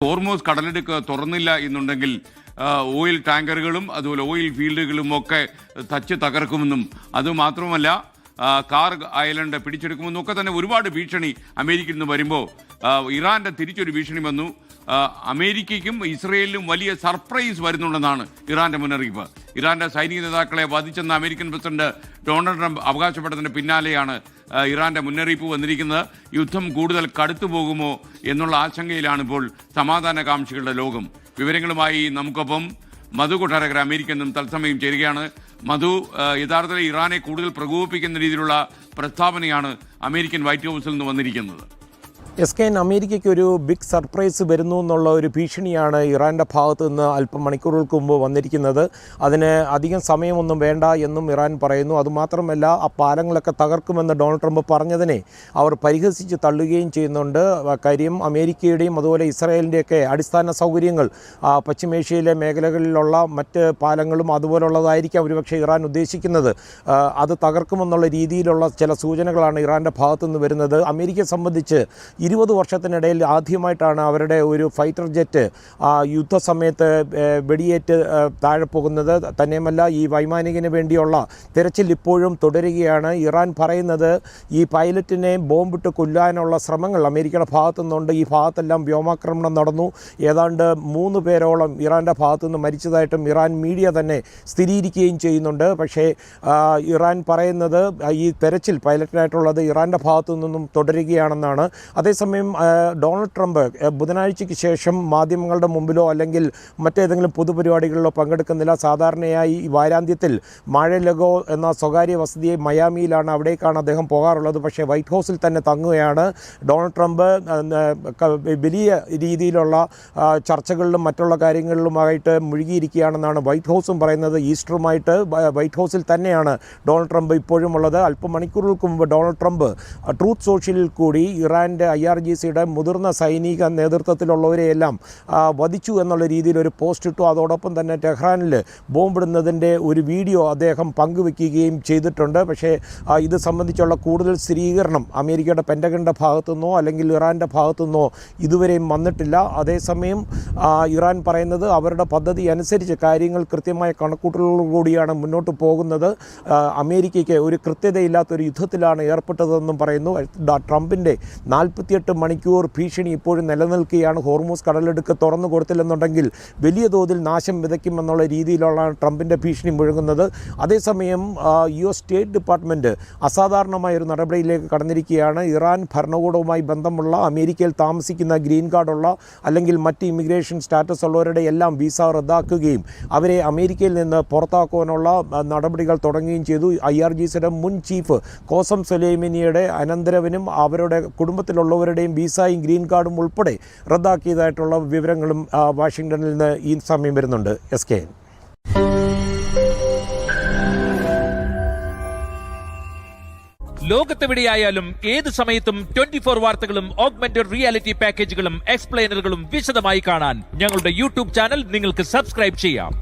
Hormuz കടലിടുക്ക് തുറന്നില്ല എന്നുണ്ടെങ്കിൽ oil ടാങ്കറുകളും അതുപോലെ ഓയിൽ ഫീൽഡുകളും ഒക്കെ തച്ച് തകർക്കുമെന്നും അതുമാത്രമല്ല കാർ ഐലൻഡ് പിടിച്ചെടുക്കുമെന്നും ഒക്കെ തന്നെ ഒരുപാട് ഭീഷണി അമേരിക്കയിൽ നിന്ന് വരുമ്പോൾ ഇറാന്റെ തിരിച്ചൊരു ഭീഷണി വന്നു. അമേരിക്കയ്ക്കും ഇസ്രയേലിനും വലിയ സർപ്രൈസ് വരുന്നുണ്ടെന്നാണ് ഇറാന്റെ മുന്നറിയിപ്പ്. ഇറാന്റെ സൈനിക നേതാക്കളെ വധിച്ചെന്ന് അമേരിക്കൻ പ്രസിഡന്റ് ഡൊണാൾഡ് ട്രംപ് അവകാശപ്പെട്ടതിന് പിന്നാലെയാണ് ഇറാന്റെ മുന്നറിയിപ്പ് വന്നിരിക്കുന്നത്. യുദ്ധം കൂടുതൽ കടുത്തു പോകുമോ എന്നുള്ള ആശങ്കയിലാണ് ഇപ്പോൾ സമാധാനകാംക്ഷികളുടെ ലോകം. വിവരങ്ങളുമായി നമുക്കൊപ്പം മധു കൊട്ടാരക്കര അമേരിക്കയിൽ നിന്നും തത്സമയം ചേരുകയാണ്. മധു, യഥാർത്ഥത്തിൽ ഇറാനെ കൂടുതൽ പ്രകോപിപ്പിക്കുന്ന രീതിയിലുള്ള പ്രസ്താവനയാണ് അമേരിക്കൻ വൈറ്റ് ഹൗസിൽ നിന്ന് വന്നിരിക്കുന്നത്. അമേരിക്കയ്ക്ക് ഒരു ബിഗ് സർപ്രൈസ് വരുന്നു എന്നുള്ള ഒരു ഭീഷണിയാണ് ഇറാൻ്റെ ഭാഗത്തു നിന്ന് അല്പം മണിക്കൂറുകൾക്ക് മുമ്പ് വന്നിരിക്കുന്നത്. അതിന് അധികം സമയമൊന്നും വേണ്ട എന്നും ഇറാൻ പറയുന്നു. അതുമാത്രമല്ല, ആ പാലങ്ങളൊക്കെ തകർക്കുമെന്ന് ഡൊണാൾഡ് ട്രംപ് പറഞ്ഞതിനെ അവർ പരിഹസിച്ച് തള്ളുകയും ചെയ്യുന്നുണ്ട്. കാര്യം അമേരിക്കയുടെയും അതുപോലെ ഇസ്രായേലിൻ്റെയൊക്കെ അടിസ്ഥാന സൗകര്യങ്ങൾ പശ്ചിമേഷ്യയിലെ മേഖലകളിലുള്ള മറ്റ് പാലങ്ങളും അതുപോലുള്ളതായിരിക്കാം ഒരുപക്ഷെ ഇറാൻ ഉദ്ദേശിക്കുന്നത്. അത് തകർക്കുമെന്നുള്ള രീതിയിലുള്ള ചില സൂചനകളാണ് ഇറാൻ്റെ ഭാഗത്തു നിന്ന് വരുന്നത്. അമേരിക്കയെ സംബന്ധിച്ച് 20 വർഷത്തിനിടയിൽ ആദ്യമായിട്ടാണ് അവരുടെ ഒരു ഫൈറ്റർ ജെറ്റ് യുദ്ധസമയത്ത് വെടിയേറ്റ് താഴെ പോകുന്നത്. തന്നെയുമല്ല, ഈ വൈമാനികന് വേണ്ടിയുള്ള തിരച്ചിൽ ഇപ്പോഴും തുടരുകയാണ്. ഇറാൻ പറയുന്നത് ഈ പൈലറ്റിനെ ബോംബിട്ട് കൊല്ലാനുള്ള ശ്രമങ്ങൾ അമേരിക്കയുടെ ഭാഗത്തു നിന്നുണ്ട്. ഈ ഭാഗത്തെല്ലാം വ്യോമാക്രമണം നടന്നു. ഏതാണ്ട് 3 പേരോളം ഇറാൻ്റെ ഭാഗത്തു നിന്ന് മരിച്ചതായിട്ടും ഇറാൻ മീഡിയ തന്നെ സ്ഥിരീകരിക്കുകയും ചെയ്യുന്നുണ്ട്. പക്ഷേ ഇറാൻ പറയുന്നത് ഈ തെരച്ചിൽ പൈലറ്റിനായിട്ടുള്ളത് ഇറാൻ്റെ ഭാഗത്തു നിന്നും തുടരുകയാണെന്നാണ്. അതേസമയം ഡൊണാൾഡ് ട്രംപ് ബുധനാഴ്ചയ്ക്ക് ശേഷം മാധ്യമങ്ങളുടെ മുമ്പിലോ അല്ലെങ്കിൽ മറ്റേതെങ്കിലും പൊതുപരിപാടികളിലോ പങ്കെടുക്കുന്നില്ല. സാധാരണയായി വാരാന്ത്യത്തിൽ മാഴലഗോ എന്ന സ്വകാര്യ വസതിയെ മയാമിയിലാണ്, അവിടേക്കാണ് അദ്ദേഹം പോകാറുള്ളത്. പക്ഷേ വൈറ്റ് ഹൗസിൽ തന്നെ തങ്ങുകയാണ്. ഡൊണാൾഡ് ട്രംപ് വലിയ രീതിയിലുള്ള ചർച്ചകളിലും മറ്റുള്ള കാര്യങ്ങളിലുമായിട്ട് മുഴുകിയിരിക്കുകയാണെന്നാണ് വൈറ്റ് ഹൗസും പറയുന്നത്. ഈസ്റ്ററുമായിട്ട് വൈറ്റ് ഹൗസിൽ തന്നെയാണ് ഡൊണാൾഡ് ട്രംപ് ഇപ്പോഴും ഉള്ളത്. അല്പം മണിക്കൂറുകൾക്ക് മുമ്പ് ഡൊണാൾഡ് ട്രംപ് ട്രൂത്ത് സോഷ്യലിൽ കൂടി ഇറാൻ്റെ IRGCയുടെ മുതിർന്ന സൈനിക നേതൃത്വത്തിലുള്ളവരെയെല്ലാം വധിച്ചു എന്നുള്ള രീതിയിൽ ഒരു പോസ്റ്റ് ഇട്ടു. അതോടൊപ്പം തന്നെ ടെഹ്റാനിൽ ബോംബിടുന്നതിൻ്റെ ഒരു വീഡിയോ അദ്ദേഹം പങ്കുവെക്കുകയും ചെയ്തിട്ടുണ്ട്. പക്ഷേ ഇത് സംബന്ധിച്ചുള്ള കൂടുതൽ സ്ഥിരീകരണം അമേരിക്കയുടെ പെൻറ്റഗണിൻ്റെ ഭാഗത്തുനിന്നോ അല്ലെങ്കിൽ ഇറാൻ്റെ ഭാഗത്തുനിന്നോ ഇതുവരെയും വന്നിട്ടില്ല. അതേസമയം ഇറാൻ പറയുന്നത് അവരുടെ പദ്ധതി അനുസരിച്ച് കാര്യങ്ങൾ കൃത്യമായ കണക്കൂട്ടലോടുകൂടിയാണ് മുന്നോട്ട് പോകുന്നത്. അമേരിക്കയ്ക്ക് ഒരു കൃത്യതയില്ലാത്തൊരു യുദ്ധത്തിലാണ് ഏർപ്പെട്ടതെന്നും പറയുന്നു. ട്രംപിൻ്റെ 48 മണിക്കൂർ ഭീഷണി ഇപ്പോഴും നിലനിൽക്കുകയാണ്. ഹോർമൂസ് കടലിടുക്ക് തുറന്നു കൊടുത്തില്ലെന്നുണ്ടെങ്കിൽ വലിയ തോതിൽ നാശം വിതയ്ക്കുമെന്നുള്ള രീതിയിലുള്ള ട്രംപിൻ്റെ ഭീഷണി മുഴങ്ങുന്നത്. അതേസമയം US സ്റ്റേറ്റ് ഡിപ്പാർട്ട്മെൻറ്റ് അസാധാരണമായൊരു നടപടിയിലേക്ക് കടന്നിരിക്കുകയാണ്. ഇറാൻ ഭരണകൂടവുമായി ബന്ധമുള്ള അമേരിക്കയിൽ താമസിക്കുന്ന ഗ്രീൻ കാർഡുള്ള അല്ലെങ്കിൽ മറ്റ് ഇമിഗ്രേഷൻ സ്റ്റാറ്റസ് ഉള്ളവരുടെ എല്ലാം വിസ റദ്ദാക്കുകയും അവരെ അമേരിക്കയിൽ നിന്ന് പുറത്താക്കുവാനുള്ള നടപടികൾ തുടങ്ങുകയും ചെയ്തു. IRGCയുടെ മുൻ ചീഫ് കോസം സൊലൈമനിയുടെ അനന്തരവനും അവരുടെ കുടുംബത്തിലുള്ളവരുടെയും വിസയും ഗ്രീൻ കാർഡും ഉൾപ്പെടെ റദ്ദാക്കിയതായിട്ടുള്ള വിവരങ്ങളും വാഷിങ്ടണിൽ നിന്ന് ഈ സമയം വരുന്നുണ്ട്. SK. ലോകത്തെവിടെയായാലും ഏത് സമയത്തും 24 വാർത്തകളും ഓഗ്മെന്റഡ് റിയാലിറ്റി പാക്കേജുകളും എക്സ്പ്ലെയിനറുകളും വിശദമായി കാണാൻ ഞങ്ങളുടെ YouTube ചാനൽ നിങ്ങൾക്ക് സബ്സ്ക്രൈബ് ചെയ്യാം.